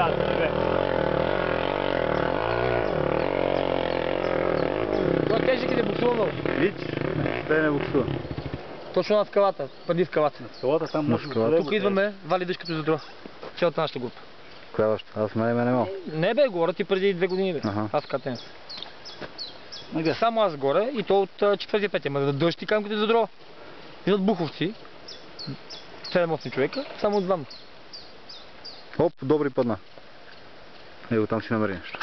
Да, добре. Това тежък и не буксува много. Виж, те не буксува. Точно над скалата, преди скалата. Скалата там може да. Тук идваме, вали дъжкато за друга. Цялата нашата група. Коя още? Аз мене мал. Не бе, горе ти преди 2 години бе. Аз катен. Само аз горе и то от 4-5, ама да дъжд и камките за друга. Идват буховци. 7-8 човека, само от двама. Оп, добри падна. Его там си намери нещо.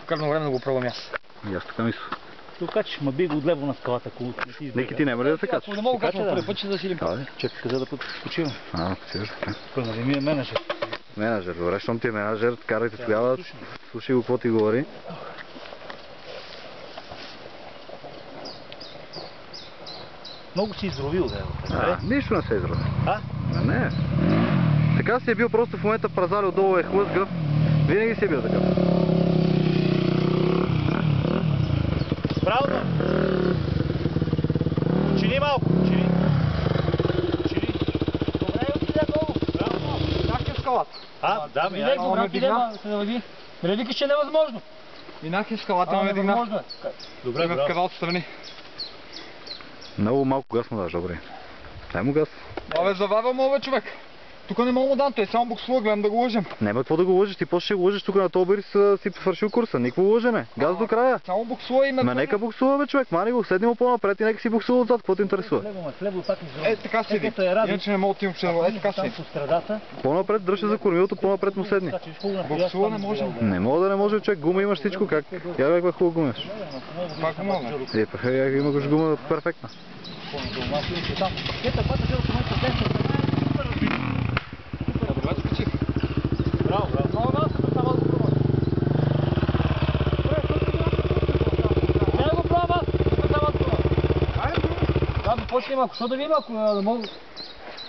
Вкарно време да го пробвам аз. И аз така мисля. Тук качиш, ма би го отляво на скалата, ако не си избега. Ники ти няма ли да се качиш? Ако не мога качвам първи път, ще засилим. Чакай, къде да почивам? Почиваш така. Кой, нали ми е менеджер? Менеджер, добре, щом ти е менеджер, карайте тогава, слушай го какво ти говори. Много си изровил, да. Нищо не се изроди. А? Не. Така си е бил, просто в момента празали отдолу е хлъзгав. Винаги си е бил така. Правилно! Чини малко, чини. Чини. Добре, отиде много. Браво! Как е скалата? Да, Видей го, брат, идема, се навади. Не викаш, че е невъзможно. Минах и скалата, ме дигна. Невъзможно е. Добре, В кавалото страни. Много малко газ му даш, добре. Дай му газ. Абе, завава му, бе, човек. Тук не мога му дам, той само буксува, гледам да го лъжем. Няма какво да го лъжеш, ти после ще го лъжеш тук на този бърз си свършил курса. Никакво лъжене. Газ до края. Само буксува и ме... Нека буксува, бе, човек. Мани го, седни му по-напред и нека си буксува отзад, какво те интересува. Слево пак изровил. Така седи. Иначе не мога да отивам в седло. Така седи. По страдата. По-напред дръжте за кормилото, по-напред му седни. Буксува не може. Не мога да не може, човек. Гума имаш всичко, как? Я бе, хубаво гума имаш. Пак го мога. Имаш гума перфектна. Добре, скачих. Браво, браво. Много малко, само да го пробвам. Не да го пробвам, само да го пробвам. Да, да почнем, ако що да видим, ако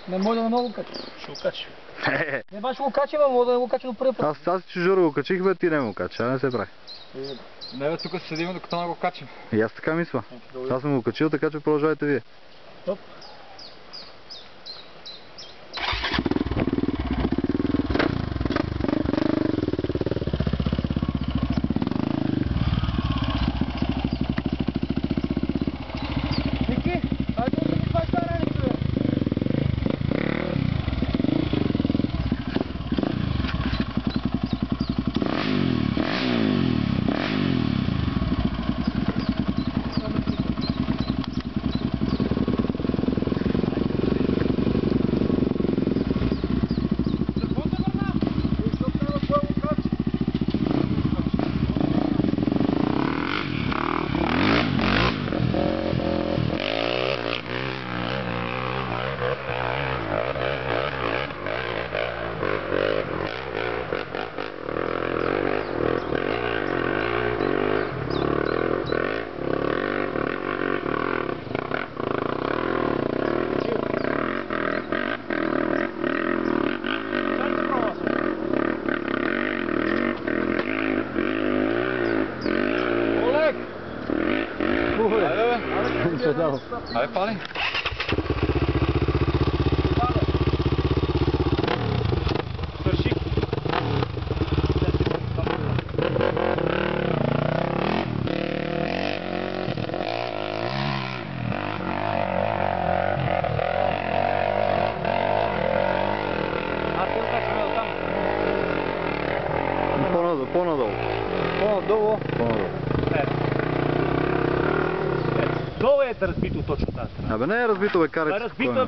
не мога да го кача. Ще го качи. Не баш го качим, а мога да не го кача до първи път. Аз чужора го качих, бе, ти не му кача, не се прави. Не, бе, тук седим, докато не го качим. И аз така мисля. Аз съм го качил, така че продължавайте вие. Топ. Ники, айде да ми това ще рани, човек. Айде, пали. Свърши. По-надолу. По-надолу. По-надолу. Долу е разбито точно тази страна. Абе не е разбито, бе, карайте. Разбито е